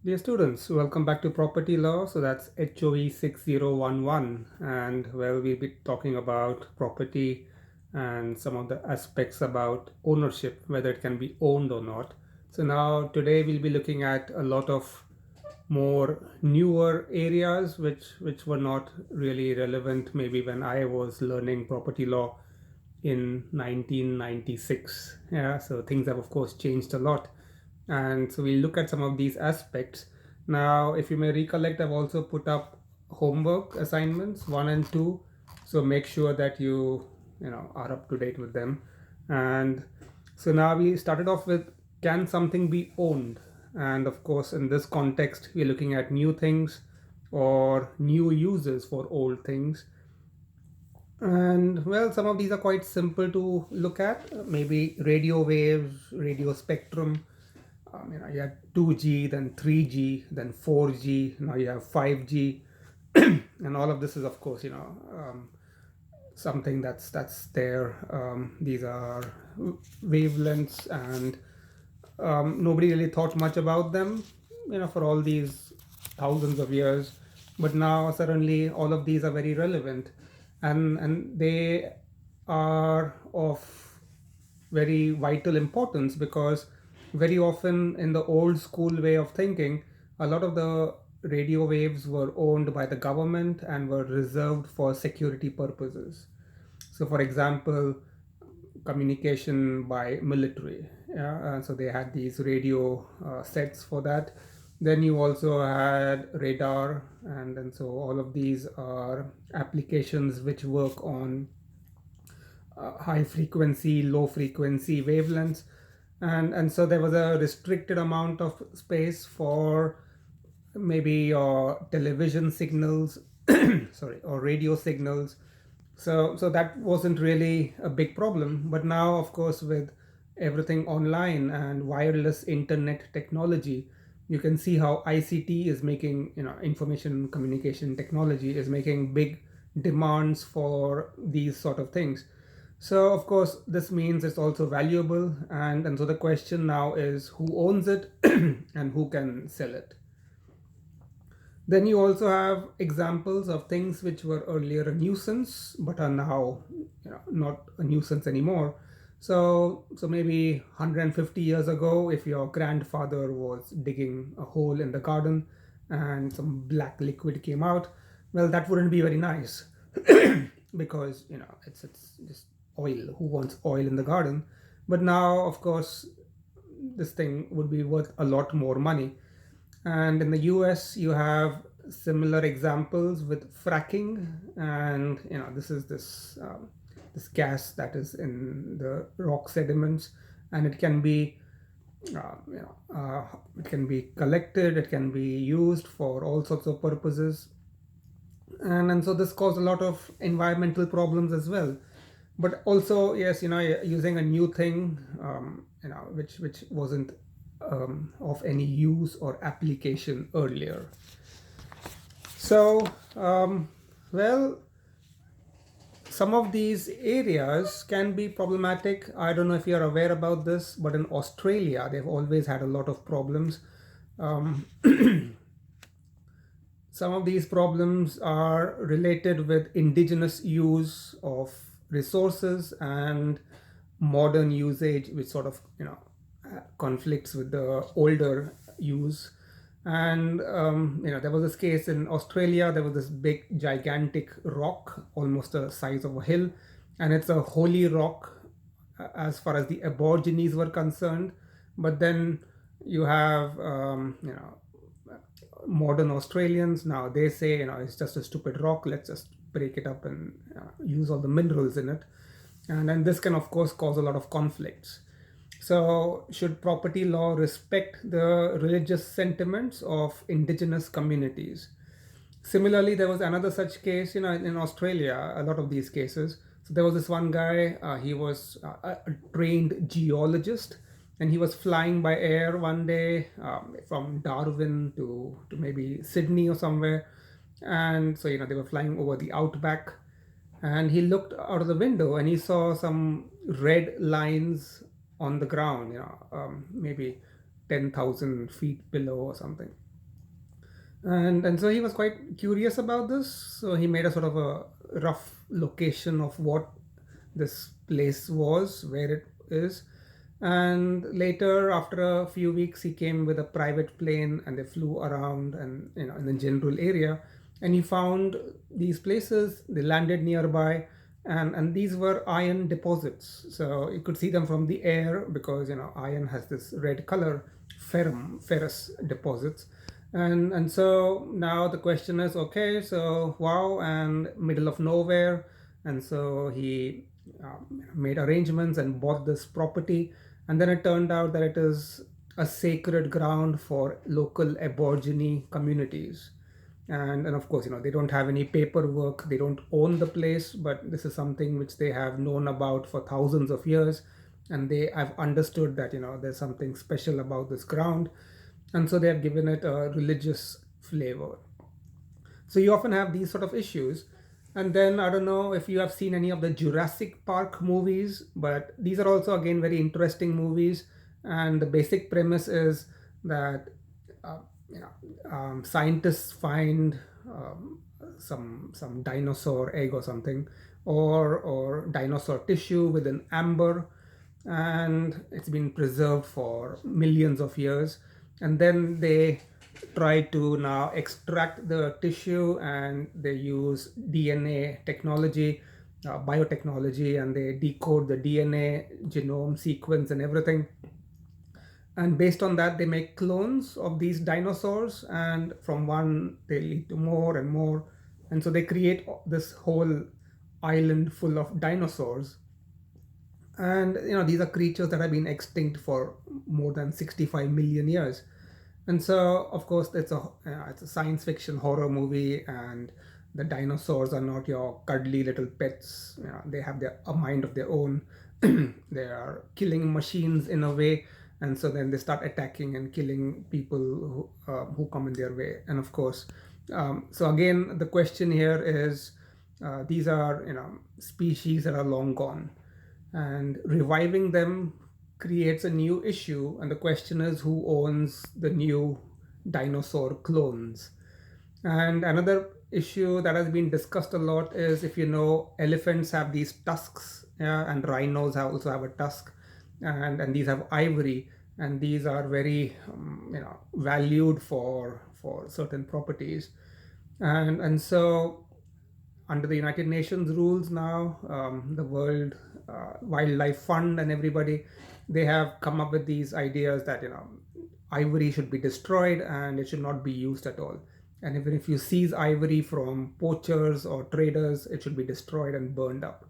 Dear students, welcome back to Property Law. So that's HOE 6011. And well, we'll be talking about property and some of the aspects about ownership, whether it can be owned or not. So now today we'll be looking at a lot of more newer areas which were not really relevant maybe when I was learning property law in 1996. Yeah, so things have of course changed a lot, and so we look at some of these aspects. Now, if you may recollect, I've also put up homework assignments 1 and 2, so make sure that you are up to date with them. And so now we started off with, can something be owned? And of course, in this context, we're looking at new things or new uses for old things. And well, some of these are quite simple to look at. Maybe radio waves, radio spectrum. You had 2G, then 3G, then 4G. Now you have 5G, and all of this is, of course, something that's there. These are wavelengths, and nobody really thought much about them, for all these thousands of years. But now suddenly all of these are very relevant, and they are of very vital importance because very often in the old school way of thinking, a lot of the radio waves were owned by the government and were reserved for security purposes. So, for example, communication by military. Yeah, so they had these radio sets for that. Then you also had radar, and then so all of these are applications which work on high frequency, low frequency wavelengths, and so there was a restricted amount of space for maybe your television signals, sorry, or radio signals. So that wasn't really a big problem. But now, of course, with everything online and wireless internet technology, you can see how ICT is making, information communication technology is making big demands for these sort of things. So of course this means it's also valuable, and so the question now is who owns it and who can sell it. Then you also have examples of things which were earlier a nuisance but are now, not a nuisance anymore. So maybe 150 years ago, if your grandfather was digging a hole in the garden and some black liquid came out, well, that wouldn't be very nice because it's just oil. Who wants oil in the garden? But now, of course, this thing would be worth a lot more money. And in the US, you have similar examples with fracking, and this gas that is in the rock sediments, and it can be it can be collected, it can be used for all sorts of purposes, and so this caused a lot of environmental problems as well. But also, yes, using a new thing, which wasn't of any use or application earlier. So, well, some of these areas can be problematic. I don't know if you're aware about this, but in Australia, they've always had a lot of problems. Um, some of these problems are related with indigenous use of resources and modern usage, which sort of conflicts with the older use. And there was this case in Australia. There was this big gigantic rock, almost the size of a hill, and it's a holy rock as far as the aborigines were concerned. But then you have modern Australians. Now they say, it's just a stupid rock, let's just break it up and use all the minerals in it. And then this can of course cause a lot of conflicts. So, should property law respect the religious sentiments of indigenous communities? Similarly, there was another such case, in Australia, a lot of these cases. So, there was this one guy, he was a trained geologist, and he was flying by air one day from Darwin to maybe Sydney or somewhere. And so, they were flying over the outback, and he looked out of the window and he saw some red lines on the ground, maybe 10,000 feet below or something. And so he was quite curious about this, so he made a sort of a rough location of what this place was, where it is. And later, after a few weeks, he came with a private plane and they flew around and, in the general area, and he found these places. They landed nearby, and these were iron deposits, so you could see them from the air because iron has this red color, ferrous deposits. And so now the question is, okay, so wow, and middle of nowhere. And so he made arrangements and bought this property, and then it turned out that it is a sacred ground for local aborigine communities. And of course, they don't have any paperwork, they don't own the place, but this is something which they have known about for thousands of years, and they have understood that there's something special about this ground, and so they have given it a religious flavor. So you often have these sort of issues. And then I don't know if you have seen any of the Jurassic Park movies, but these are also again very interesting movies. And the basic premise is that uh, scientists find some dinosaur egg or something, or dinosaur tissue within amber, and it's been preserved for millions of years. And then they try to now extract the tissue, and they use DNA technology, biotechnology, and they decode the DNA genome sequence and everything. And based on that, they make clones of these dinosaurs, and from one they lead to more and more. And so they create this whole island full of dinosaurs. And these are creatures that have been extinct for more than 65 million years. And so of course it's a science fiction horror movie, and the dinosaurs are not your cuddly little pets. They have a mind of their own. They are killing machines in a way, and so then they start attacking and killing people who come in their way. And of course, so again the question here is, these are species that are long gone, and reviving them creates a new issue. And the question is, who owns the new dinosaur clones? And another issue that has been discussed a lot is, if elephants have these tusks, yeah, and rhinos also have a tusk, and these have ivory, and these are very valued for certain properties. And so under the United Nations rules now, the World Wildlife Fund and everybody, they have come up with these ideas that ivory should be destroyed and it should not be used at all. And even if you seize ivory from poachers or traders, it should be destroyed and burned up.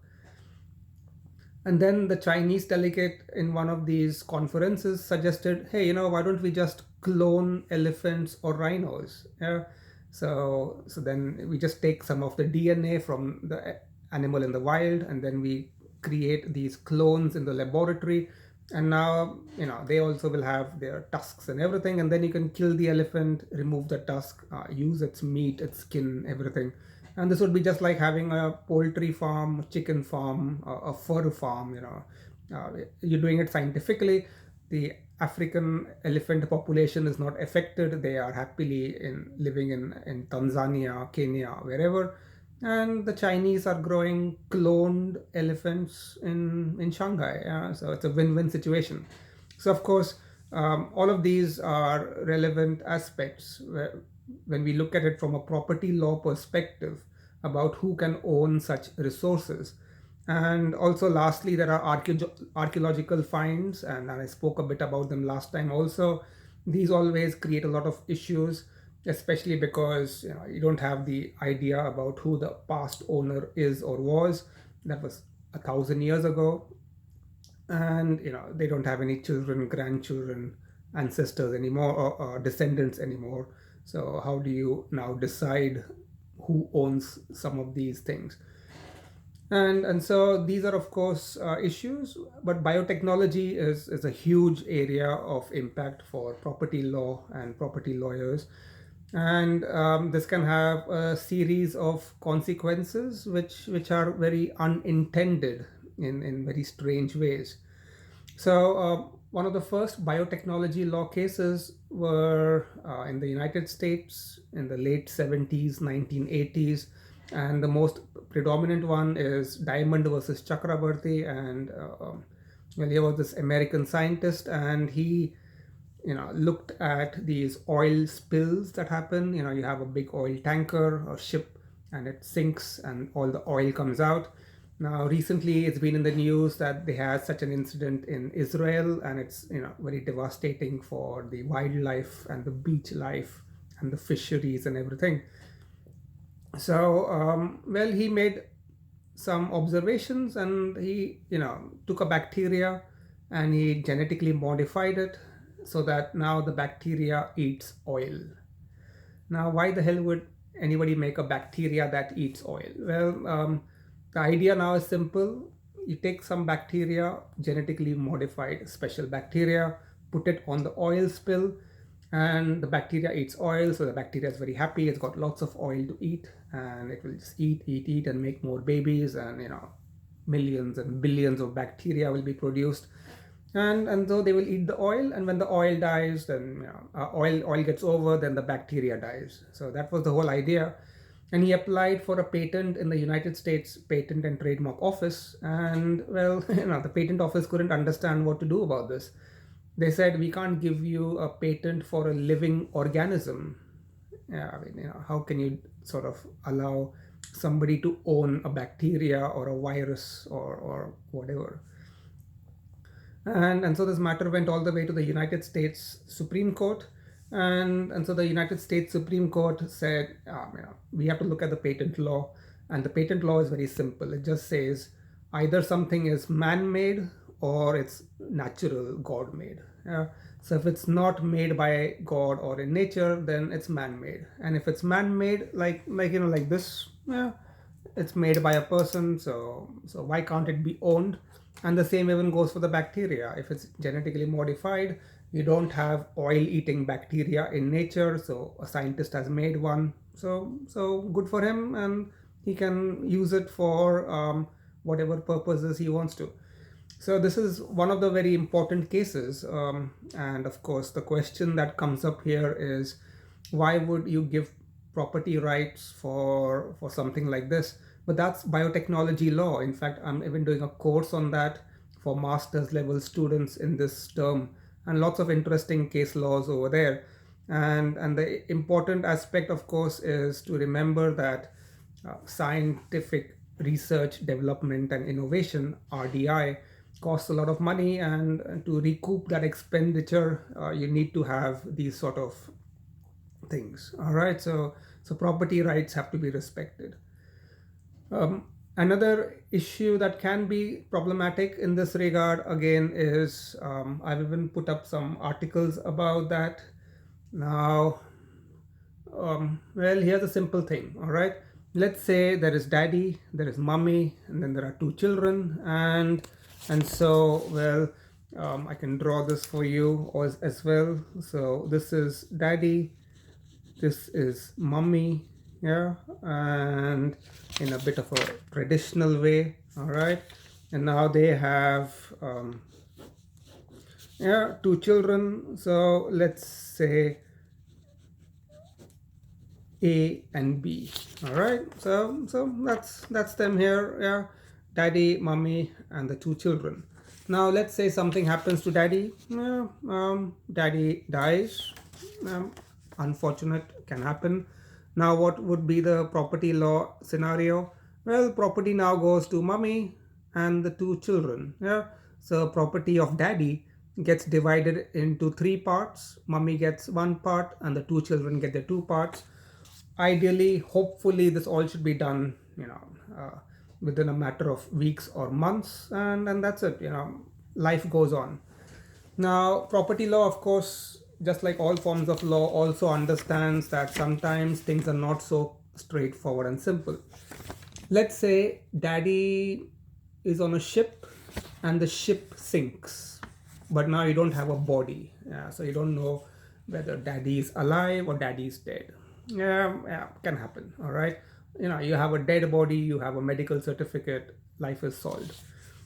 And then the Chinese delegate in one of these conferences suggested, hey, why don't we just clone elephants or rhinos? Yeah. So then we just take some of the DNA from the animal in the wild, and then we create these clones in the laboratory. And now, they also will have their tusks and everything. And then you can kill the elephant, remove the tusk, use its meat, its skin, everything. And this would be just like having a poultry farm, chicken farm, a fur farm. You're doing it scientifically. The African elephant population is not affected. They are happily living in Tanzania, Kenya, wherever. And the Chinese are growing cloned elephants in Shanghai. So it's a win-win situation. So of course, all of these are relevant aspects when we look at it from a property law perspective about who can own such resources. And also, lastly, there are archaeological finds, and I spoke a bit about them last time also. These always create a lot of issues, especially because you don't have the idea about who the past owner is or was. That was 1,000 years ago. And they don't have any children, grandchildren, ancestors anymore, or descendants anymore. So how do you now decide who owns some of these things? And so these are of course issues, but biotechnology is a huge area of impact for property law and property lawyers. And this can have a series of consequences which are very unintended in very strange ways. So one of the first biotechnology law cases were in the United States in the late 70s, 1980s. And the most predominant one is Diamond versus Chakrabarti. And well, he was this American scientist, and he looked at these oil spills that happen. You have a big oil tanker or ship, and it sinks and all the oil comes out. Now recently it's been in the news that they had such an incident in Israel, and it's very devastating for the wildlife and the beach life and the fisheries and everything. So well, he made some observations, and he took a bacteria and he genetically modified it so that now the bacteria eats oil. Now, why the hell would anybody make a bacteria that eats oil? Well, the idea now is simple. You take some bacteria, genetically modified special bacteria, put it on the oil spill, and the bacteria eats oil. So the bacteria is very happy. It's got lots of oil to eat, and it will just eat, and make more babies, and millions and billions of bacteria will be produced, and so they will eat the oil. And when the oil dies, then oil gets over, then the bacteria dies. So that was the whole idea. And he applied for a patent in the United States Patent and Trademark Office. And well, the patent office couldn't understand what to do about this. They said, we can't give you a patent for a living organism. Yeah, I mean, how can you sort of allow somebody to own a bacteria or a virus or whatever? And so this matter went all the way to the United States Supreme Court. And so the United States Supreme Court said, we have to look at the patent law. And the patent law is very simple. It just says either something is man-made or it's natural, God-made. So if it's not made by God or in nature, then it's man-made. And if it's man-made, like this, it's made by a person. So why can't it be owned? And the same even goes for the bacteria. If it's genetically modified, you don't have oil-eating bacteria in nature. So a scientist has made one. So good for him, and he can use it for whatever purposes he wants to. So this is one of the very important cases. And of course, the question that comes up here is, why would you give property rights for something like this? But that's biotechnology law. In fact, I'm even doing a course on that for master's level students in this term, and lots of interesting case laws over there. And the important aspect, of course, is to remember that scientific research, development, and innovation, RDI, costs a lot of money, and to recoup that expenditure, you need to have these sort of things. All right, so property rights have to be respected. Another issue that can be problematic in this regard, again, is I've even put up some articles about that. Now, well, here's a simple thing. All right, let's say there is daddy, there is mommy, and then there are two children, and so, well, I can draw this for you as well. So this is daddy, this is mommy, yeah, and in a bit of a traditional way. All right, and now they have two children. So let's say A and B. All right, so that's them here. Yeah, daddy, mommy, and the two children. Now let's say something happens to daddy. Daddy dies. Unfortunate, can happen. Now what would be the property law scenario? Well, property now goes to mommy and the two children. Yeah, so property of daddy gets divided into three parts. Mommy gets one part and the two children get the two parts. Ideally, hopefully, this all should be done within a matter of weeks or months, and that's it. Life goes on. Now, property law, of course, just like all forms of law, also understands that sometimes things are not so straightforward and simple. Let's say daddy is on a ship and the ship sinks, but now you don't have a body. So you don't know whether daddy is alive or daddy is dead. Yeah, can happen. All right, you have a dead body, you have a medical certificate, life is solved.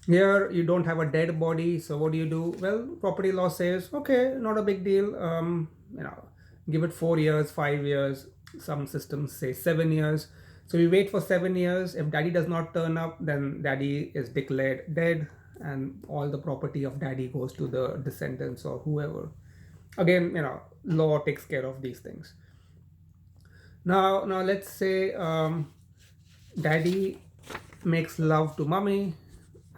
Here you don't have a dead body, so what do you do? Well, property law says, okay, not a big deal. You know, give it 4 years, 5 years. Some systems say 7 years. So we wait for 7 years. If daddy does not turn up, then daddy is declared dead, and all the property of daddy goes to the descendants or whoever. Again, law takes care of these things. Now let's say daddy makes love to mommy,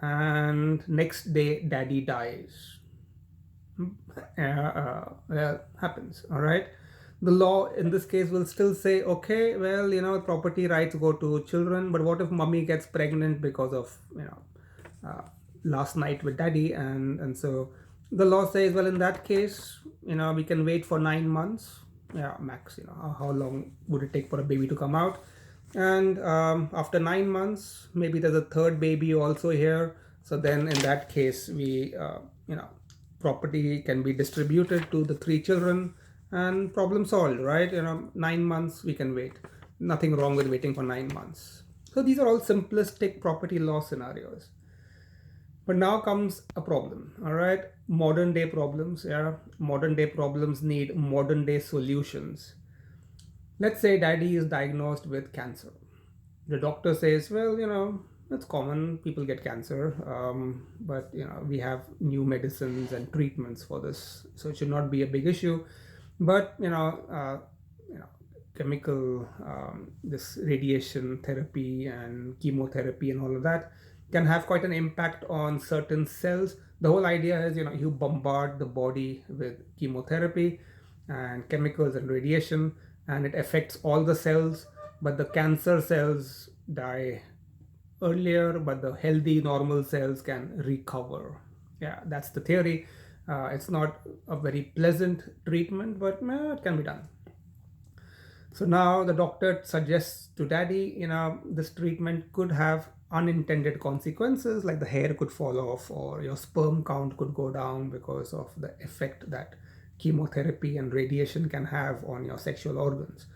and next day daddy dies. Well, happens. All right. The law in this case will still say, okay, well, property rights go to children, but what if mommy gets pregnant because of uh, last night with daddy, and so the law says, well, in that case, we can wait for 9 months, yeah, max. How long would it take for a baby to come out? And after 9 months, maybe there's a third baby also here. So then, in that case, we property can be distributed to the three children, and problem solved, right? 9 months we can wait. Nothing wrong with waiting for 9 months. So these are all simplistic property law scenarios. But now comes a problem, all right? Modern day problems, yeah. Modern day problems need modern day solutions. Let's say daddy is diagnosed with cancer. The doctor says, well, it's common, people get cancer, but we have new medicines and treatments for this, so it should not be a big issue. But you know chemical, this radiation therapy and chemotherapy and all of that can have quite an impact on certain cells. The whole idea is, you bombard the body with chemotherapy and chemicals and radiation, and it affects all the cells, but the cancer cells die earlier, but the healthy normal cells can recover. Yeah, that's the theory. It's not a very pleasant treatment, but it can be done. So now the doctor suggests to daddy, this treatment could have unintended consequences, like the hair could fall off or your sperm count could go down because of the effect that chemotherapy and radiation can have on your sexual organs.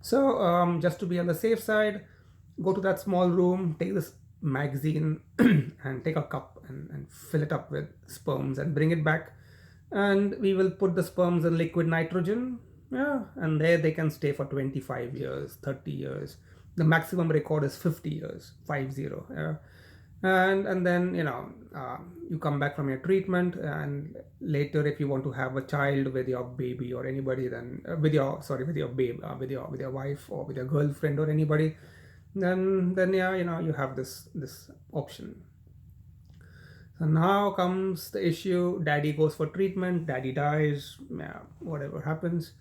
So, just to be on the safe side, go to that small room, take this magazine, and take a cup and fill it up with sperms and bring it back. And we will put the sperms in liquid nitrogen. Yeah, and there they can stay for 25 years, 30 years. The maximum record is 50 years, 50. Yeah. And then you come back from your treatment, and later if you want to have a child with your baby or anybody, then with your babe, with your wife or with your girlfriend or anybody, then yeah, you have this option. So now comes the issue. Daddy goes for treatment, daddy dies, yeah, whatever happens.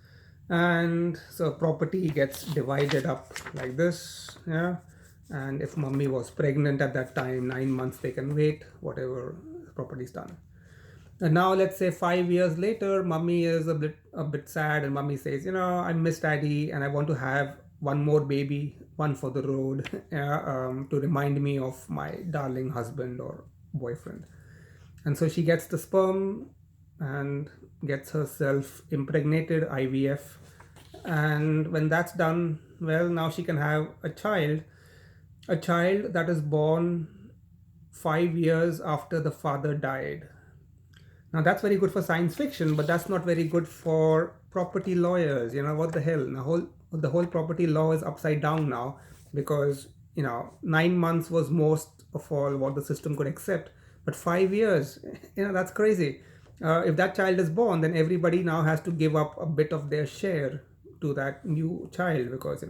And so property gets divided up like this, yeah. And if mommy was pregnant at that time, 9 months they can wait, whatever, property's done. And now let's say 5 years later, mommy is a bit sad, and mommy says, I miss daddy and I want to have one more baby, one for the road, yeah, to remind me of my darling husband or boyfriend. And so she gets the sperm and gets herself impregnated, IVF. And when that's done, well, now she can have a child that is born 5 years after the father died. Now that's very good for science fiction, but that's not very good for property lawyers. What the hell? The whole property law is upside down now, because 9 months was most of all what the system could accept, but 5 years, that's crazy. If that child is born, then everybody now has to give up a bit of their share to that new child, because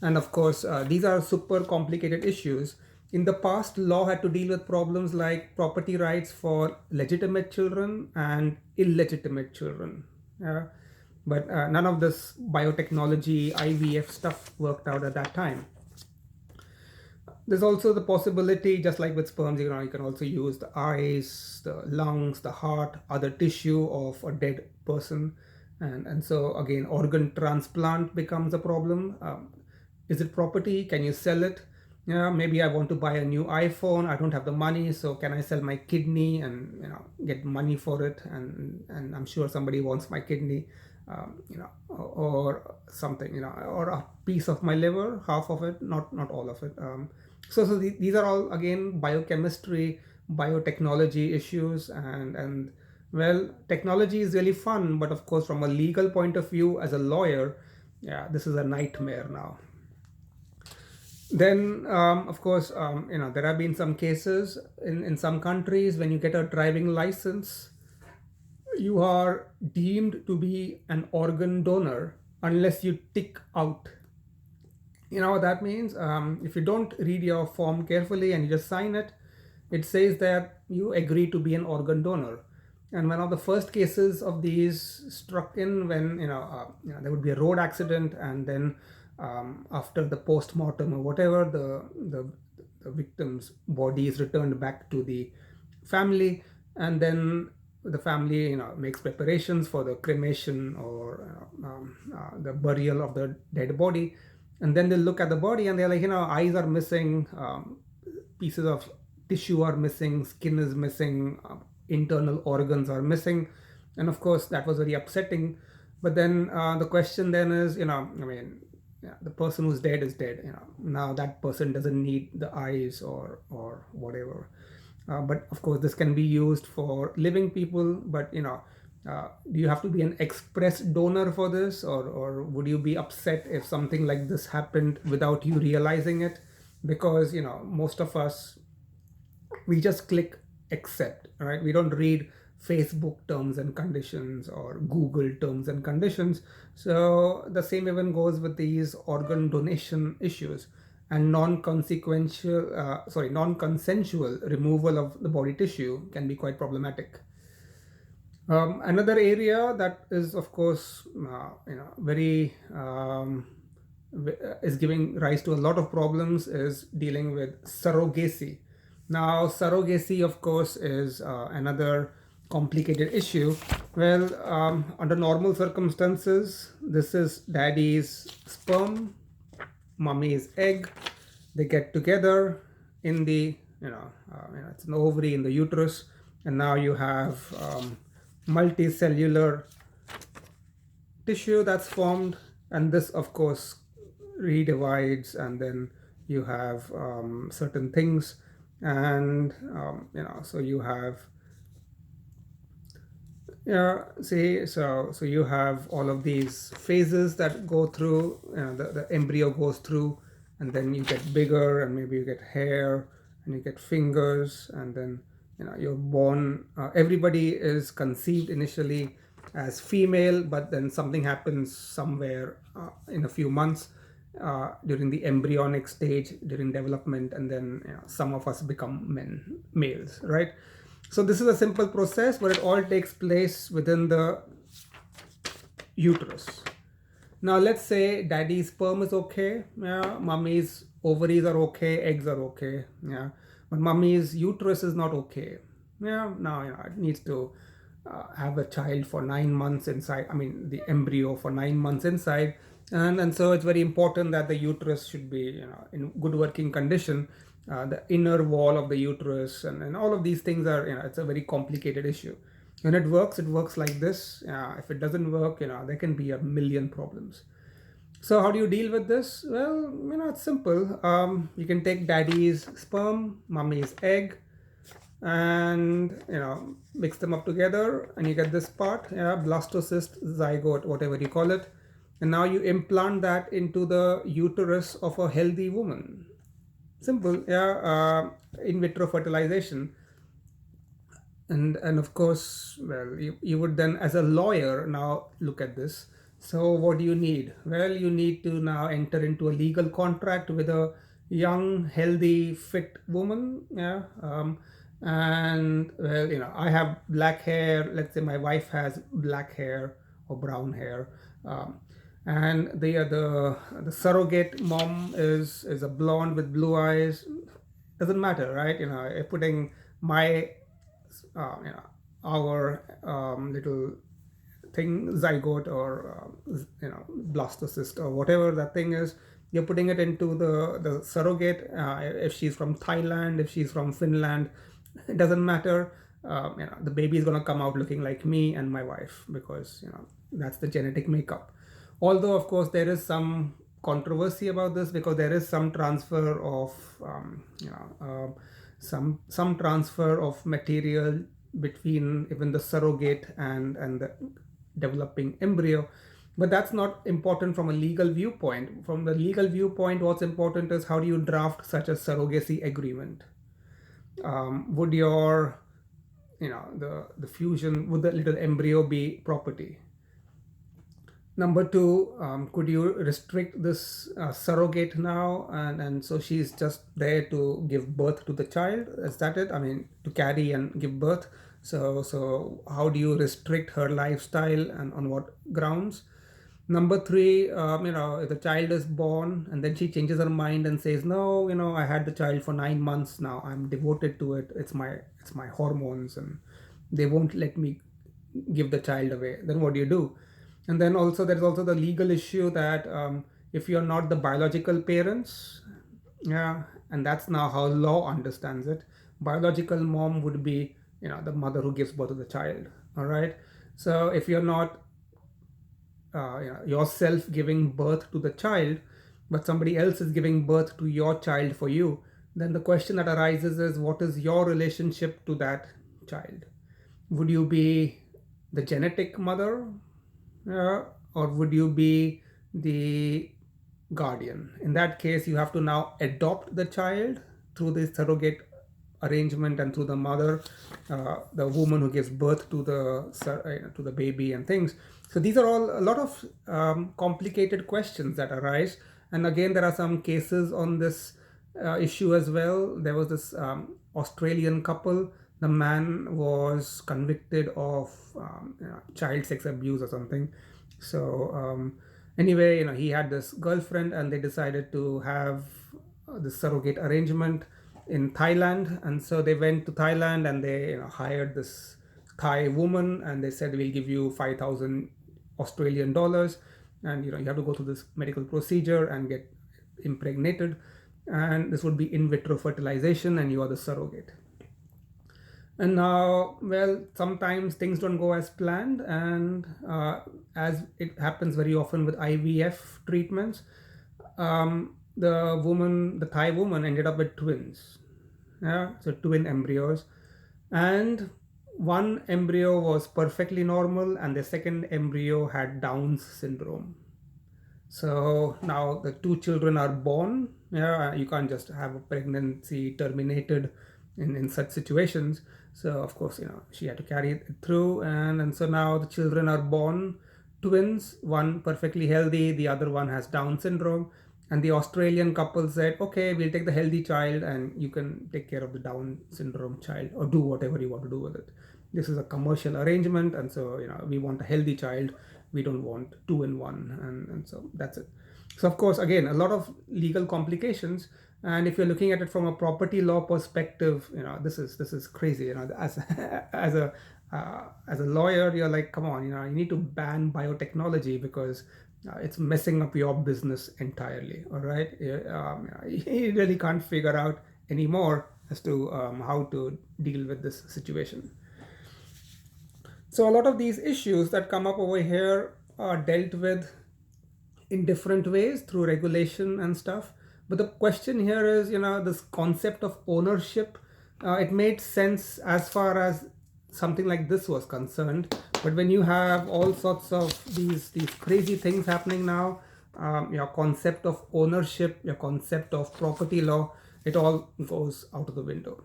and of course, these are super complicated issues. In the past, law had to deal with problems like property rights for legitimate children and illegitimate children. Uh, but none of this biotechnology, IVF stuff worked out at that time. There's also the possibility, just like with sperms, you can also use the eyes, the lungs, the heart, other tissue of a dead person. And so again, organ transplant becomes a problem. Is it property? Can you sell it? Yeah, maybe I want to buy a new iPhone. I don't have the money, so can I sell my kidney and get money for it? And I'm sure somebody wants my kidney, or something, or a piece of my liver, half of it, not all of it. These are all again biochemistry, biotechnology issues, and well, technology is really fun, but of course, from a legal point of view, as a lawyer, yeah, this is a nightmare now. Then, of course, there have been some cases in some countries when you get a driving license, you are deemed to be an organ donor unless you tick out. You know what that means? If you don't read your form carefully and you just sign it, it says that you agree to be an organ donor. And one of the first cases of these struck in when there would be a road accident, and then after the post-mortem or whatever, the victim's body is returned back to the family, and then the family makes preparations for the cremation or the burial of the dead body, and then they look at the body and they're like, eyes are missing, pieces of tissue are missing, skin is missing, internal organs are missing, and of course that was very upsetting. But then the question then is, I mean, yeah, the person who's dead is dead. Now that person doesn't need the eyes or whatever. But of course, this can be used for living people. But do you have to be an express donor for this, or would you be upset if something like this happened without you realizing it? Because most of us, we just click accept, right? We don't read Facebook terms and conditions or Google terms and conditions. So the same even goes with these organ donation issues, and non-consensual removal of the body tissue can be quite problematic. Another area that is, of course, very is giving rise to a lot of problems is dealing with surrogacy. Now, surrogacy, of course, is another complicated issue. Well, under normal circumstances, this is daddy's sperm, mummy's egg. They get together in the, it's an ovary in the uterus, and now you have multicellular tissue that's formed, and this, of course, redivides, and then you have certain things, and so you have, yeah, see, so you have all of these phases that go through, the embryo goes through, and then you get bigger, and maybe you get hair, and you get fingers, and then you're born. Everybody is conceived initially as female, but then something happens somewhere in a few months during the embryonic stage, during development, and then some of us become males, right? So this is a simple process, but it all takes place within the uterus. Now let's say daddy's sperm is okay, yeah, mummy's ovaries are okay, eggs are okay, yeah, but mummy's uterus is not okay. Yeah, now it needs to have a child for 9 months inside. I mean, the embryo for 9 months inside, and so it's very important that the uterus should be in good working condition. The inner wall of the uterus, and all of these things are, it's a very complicated issue. When it works like this. If it doesn't work, there can be a million problems. So how do you deal with this? Well, it's simple. You can take daddy's sperm, mummy's egg, and mix them up together, and you get this part, blastocyst, zygote, whatever you call it, and now you implant that into the uterus of a healthy woman. Simple, yeah. In vitro fertilization. And of course, well, you would then, as a lawyer, now look at this. So what do you need? Well, you need to now enter into a legal contract with a young, healthy, fit woman. Yeah. And well, I have black hair. Let's say my wife has black hair or brown hair. And the surrogate mom is a blonde with blue eyes. Doesn't matter, right? Putting my our little thing, zygote, or blastocyst, or whatever that thing is, you're putting it into the surrogate. If she's from Thailand, if she's from Finland, it doesn't matter. The baby is going to come out looking like me and my wife, because that's the genetic makeup. Although, of course, there is some controversy about this because there is some transfer of some transfer of material between even the surrogate and the developing embryo, but that's not important from a legal viewpoint. From the legal viewpoint, what's important is how do you draft such a surrogacy agreement. Would your the fusion, would the little embryo be property? Number two, could you restrict this surrogate now, and so she's just there to give birth to the child? Is that it? I mean, to carry and give birth. So how do you restrict her lifestyle and on what grounds? Number three, if the child is born and then she changes her mind and says, no, I had the child for 9 months now. I'm devoted to it. It's my hormones, and they won't let me give the child away. Then what do you do? And then also there's also the legal issue that if you're not the biological parents, yeah, and that's now how law understands it. Biological mom would be the mother who gives birth to the child. All right. So if you're not yourself giving birth to the child, but somebody else is giving birth to your child for you, then the question that arises is, what is your relationship to that child? Would you be the genetic mother, or would you be the guardian? In that case, you have to now adopt the child through the surrogate arrangement and through the mother, the woman who gives birth to the baby and things. So these are all a lot of complicated questions that arise. And again, there are some cases on this issue as well. There was this Australian couple. The man was convicted of child sex abuse or something. So anyway, he had this girlfriend, and they decided to have this surrogate arrangement in Thailand. And so they went to Thailand, and they hired this Thai woman, and they said, we'll give you 5,000 Australian dollars, and you have to go through this medical procedure and get impregnated, and this would be in vitro fertilization, and you are the surrogate. And now, well, sometimes things don't go as planned, and as it happens very often with IVF treatments, the Thai woman ended up with twins. Yeah, so twin embryos, and one embryo was perfectly normal, and the second embryo had Down's syndrome. So now the two children are born. Yeah, you can't just have a pregnancy terminated in such situations. So of course, she had to carry it through, and so now the children are born twins, one perfectly healthy, the other one has Down syndrome. And the Australian couple said, okay, we'll take the healthy child, and you can take care of the Down syndrome child, or do whatever you want to do with it. This is a commercial arrangement, and so we want a healthy child. We don't want two in one, and so that's it. So of course, again, a lot of legal complications. And if you're looking at it from a property law perspective, this is crazy. As as a lawyer, you're like, come on, you need to ban biotechnology because it's messing up your business entirely. All right, you really can't figure out anymore as to how to deal with this situation. So a lot of these issues that come up over here are dealt with in different ways through regulation and stuff. But the question here is, this concept of ownership, it made sense as far as something like this was concerned. But when you have all sorts of these crazy things happening now, your concept of ownership, your concept of property law, it all goes out of the window.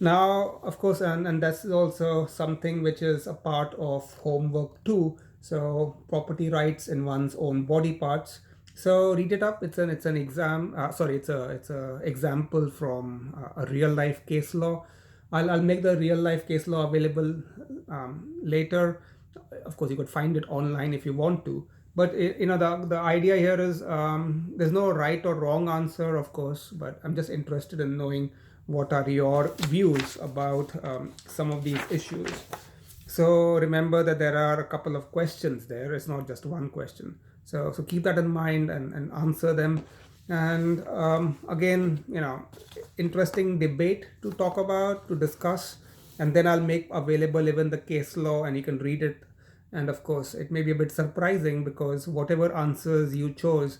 Now, of course, and that's also something which is a part of homework too. So property rights in one's own body parts. So read it up. It's an exam. It's a example from a real life case law. I'll make the real life case law available later. Of course, you could find it online if you want to. But the idea here is there's no right or wrong answer, of course. But I'm just interested in knowing what are your views about some of these issues. So remember that there are a couple of questions there. It's not just one question. So keep that in mind and answer them. And again, interesting debate to talk about, to discuss. And then I'll make available even the case law, and you can read it. And of course, it may be a bit surprising because whatever answers you chose,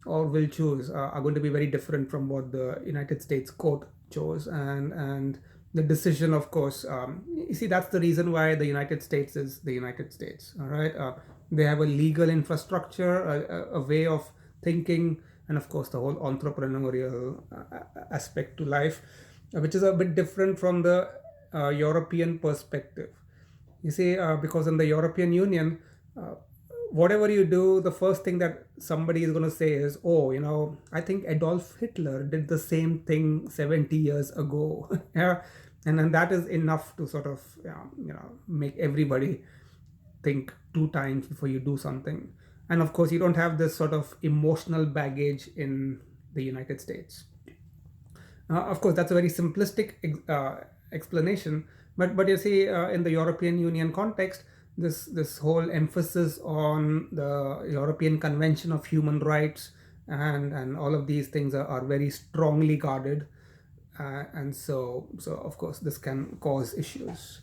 or will choose are going to be very different from what the United States court chose. And the decision, of course, you see, that's the reason why the United States is the United States. All right, they have a legal infrastructure, a way of thinking, and of course the whole entrepreneurial aspect to life, which is a bit different from the European perspective. You see, because in the European Union, uh, whatever you do, the first thing that somebody is going to say is, "Oh, I think Adolf Hitler did the same thing 70 years ago." Yeah, and then that is enough to sort of, make everybody think two times before you do something. And of course, you don't have this sort of emotional baggage in the United States. Of course, that's a very simplistic explanation, but you see, in the European Union context, this whole emphasis on the European Convention of Human Rights and all of these things are very strongly guarded, and so of course this can cause issues.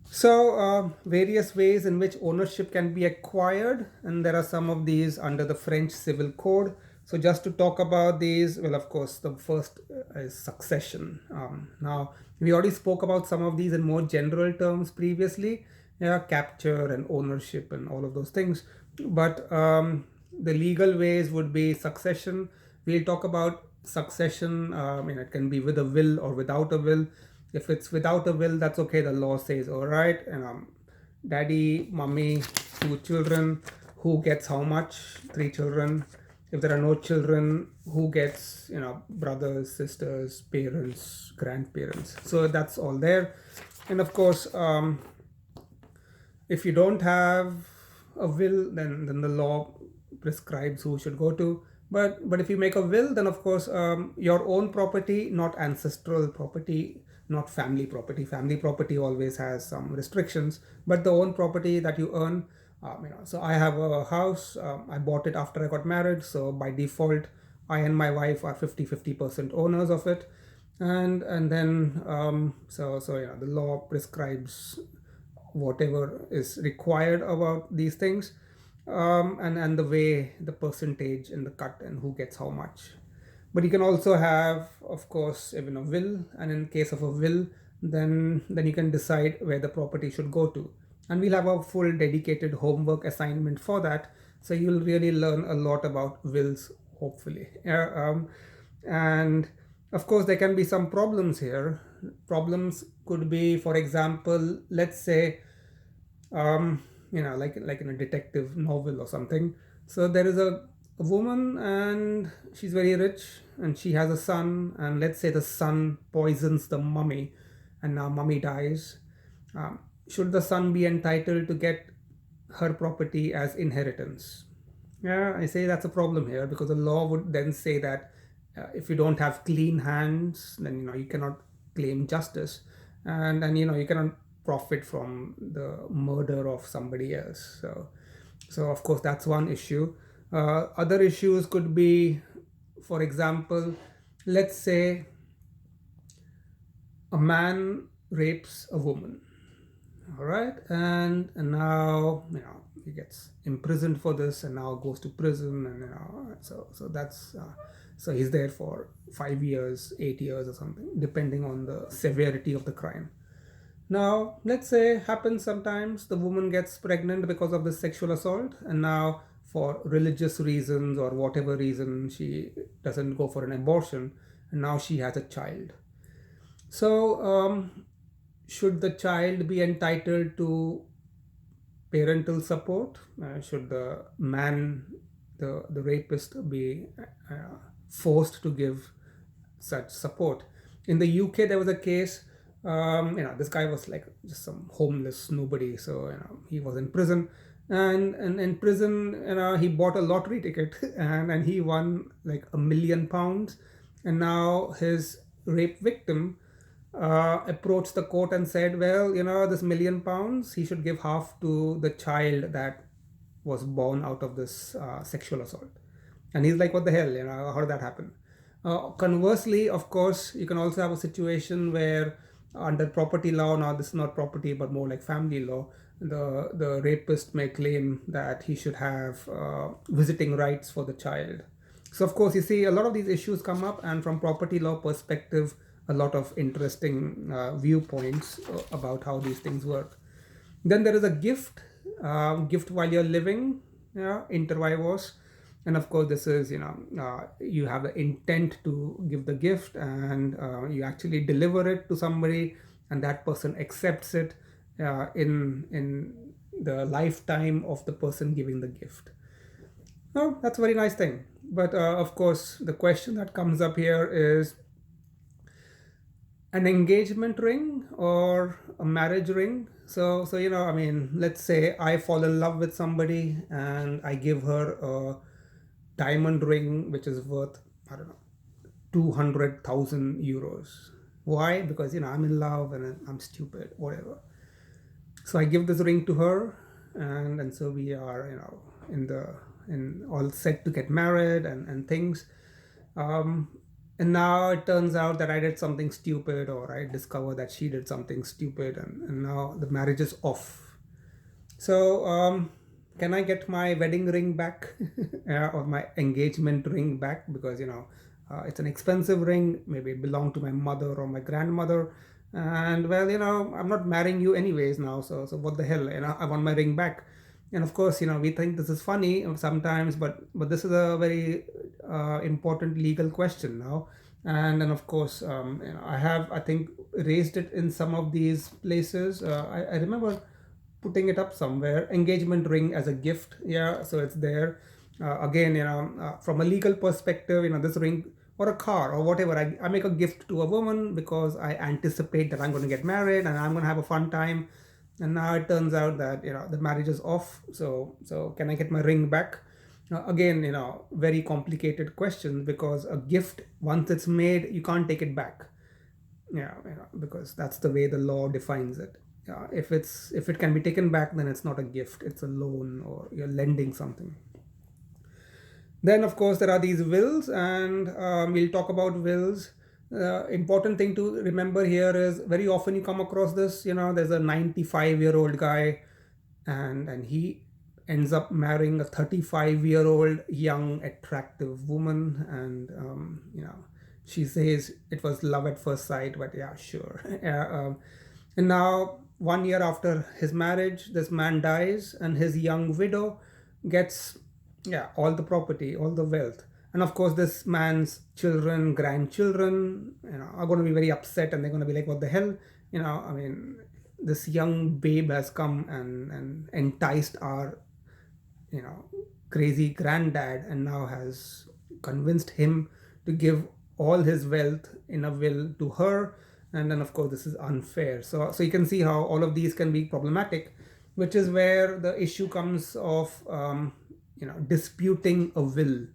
So, various ways in which ownership can be acquired, and there are some of these under the French Civil Code. So, just to talk about these, well, of course, the first is succession. Now, we already spoke about some of these in more general terms previously, yeah, capture and ownership and all of those things. But the legal ways would be succession. We'll talk about succession. It can be with a will or without a will. If it's without a will, that's okay. The law says, all right, and daddy, mommy, two children, who gets how much? Three children. If there are no children, who gets, brothers, sisters, parents, grandparents. So that's all there. And of course, if you don't have a will, then the law prescribes who should go to. But if you make a will, then of course, your own property, not ancestral property, not family property. Family property always has some restrictions, but the own property that you earn. So I have a house. I bought it after I got married. So by default, I and my wife are 50% owners of it. And then so yeah, the law prescribes whatever is required about these things, and the way, the percentage and the cut and who gets how much. But you can also have, of course, even a will, and in case of a will, then you can decide where the property should go to. And we'll have a full dedicated homework assignment for that, so you'll really learn a lot about wills, hopefully. And of course, there can be some problems here. Problems could be, for example, let's say, like in a detective novel or something. So there is a woman, and she's very rich, and she has a son, and let's say the son poisons the mummy, and now mummy dies. Should the son be entitled to get her property as inheritance? Yeah, I say that's a problem here, because the law would then say that if you don't have clean hands, then you cannot claim justice, and you cannot profit from the murder of somebody else. So of course that's one issue. Other issues could be, for example, let's say a man rapes a woman, all right, and now he gets imprisoned for this, and now goes to prison, and so that's so he's there for 5 years, 8 years, or something, depending on the severity of the crime. Now, let's say happens sometimes the woman gets pregnant because of the sexual assault, and now for religious reasons or whatever reason she doesn't go for an abortion, and now she has a child. So, should the child be entitled to parental support? Should the man, the rapist, be forced to give such support? In the UK, there was a case. This guy was like just some homeless nobody, so he was in prison, and in prison, he bought a lottery ticket, and he won like £1 million, and now his rape victim approached the court and said, well, this £1 million, he should give half to the child that was born out of this sexual assault. And he's like, what the hell, how did that happen? Conversely, of course, you can also have a situation where under property law, now this is not property but more like family law, the rapist may claim that he should have visiting rights for the child. So of course, you see a lot of these issues come up, and from property law perspective, a lot of interesting viewpoints about how these things work. Then there is a gift, gift while you're living, yeah, inter vivos. And of course, this is, you have the intent to give the gift, and you actually deliver it to somebody, and that person accepts it in the lifetime of the person giving the gift. Oh, that's a very nice thing. But of course, the question that comes up here is an engagement ring or a marriage ring. So I mean, let's say I fall in love with somebody and I give her a diamond ring which is worth, I don't know, 200,000 euros. Why? Because I'm in love and I'm stupid, whatever. So I give this ring to her, and so we are, in all set to get married and things. um, and now it turns out that I did something stupid, or I discover that she did something stupid, and now the marriage is off. So can I get my wedding ring back or my engagement ring back? Because it's an expensive ring, maybe it belonged to my mother or my grandmother, and well, I'm not marrying you anyways now, so what the hell, I want my ring back. And of course, we think this is funny sometimes, but this is a very important legal question now. And then of course, I have, I think, raised it in some of these places. I remember putting it up somewhere, engagement ring as a gift, yeah, so it's there. Again, from a legal perspective, this ring or a car or whatever, I make a gift to a woman because I anticipate that I'm going to get married and I'm going to have a fun time. And now it turns out that the marriage is off. So can I get my ring back? Again, very complicated question, because a gift, once it's made, you can't take it back. Yeah, because that's the way the law defines it. If it can be taken back, then it's not a gift, it's a loan, or you're lending something. Then of course there are these wills, and we'll talk about wills. Important thing to remember here is, very often you come across this, there's a 95-year-old guy, and he ends up marrying a 35-year-old young attractive woman, and she says it was love at first sight, but yeah, sure. Yeah, and now 1 year after his marriage, this man dies, and his young widow gets, yeah, all the property, all the wealth. And of course, this man's children, grandchildren, are going to be very upset, and they're going to be like, what the hell? I mean, this young babe has come and enticed our, crazy granddad, and now has convinced him to give all his wealth in a will to her. And then of course this is unfair. So you can see how all of these can be problematic, which is where the issue comes of disputing a will.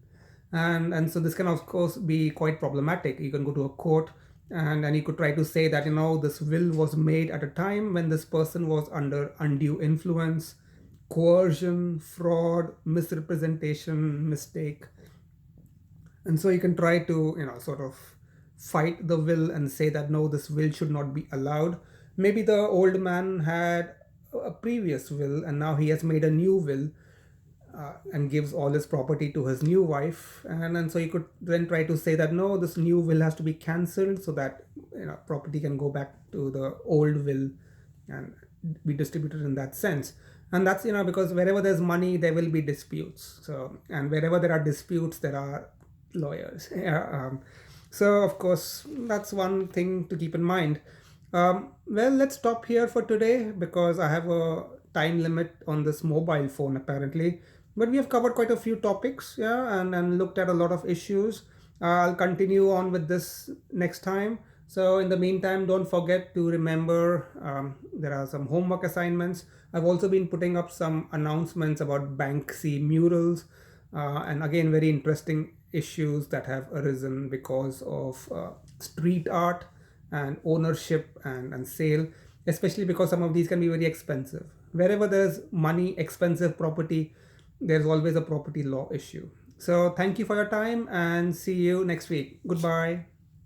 And so this can of course be quite problematic. You can go to a court, and you could try to say that this will was made at a time when this person was under undue influence, coercion, fraud, misrepresentation, mistake. And so you can try to sort of fight the will and say that no, this will should not be allowed. Maybe the old man had a previous will, and now he has made a new will, and gives all his property to his new wife. And so you could then try to say that no, this new will has to be cancelled, so that property can go back to the old will and be distributed in that sense. And that's because wherever there's money, there will be disputes. So, and wherever there are disputes, there are lawyers. Yeah, so of course that's one thing to keep in mind. Well, let's stop here for today, because I have a time limit on this mobile phone apparently. But we have covered quite a few topics, yeah, and looked at a lot of issues. I'll continue on with this next time. So in the meantime, don't forget to remember, there are some homework assignments. I've also been putting up some announcements about Banksy murals, and again, very interesting issues that have arisen because of street art and ownership and sale, especially because some of these can be very expensive. Wherever there's money, expensive property, there's always a property law issue. So thank you for your time, and see you next week. Goodbye.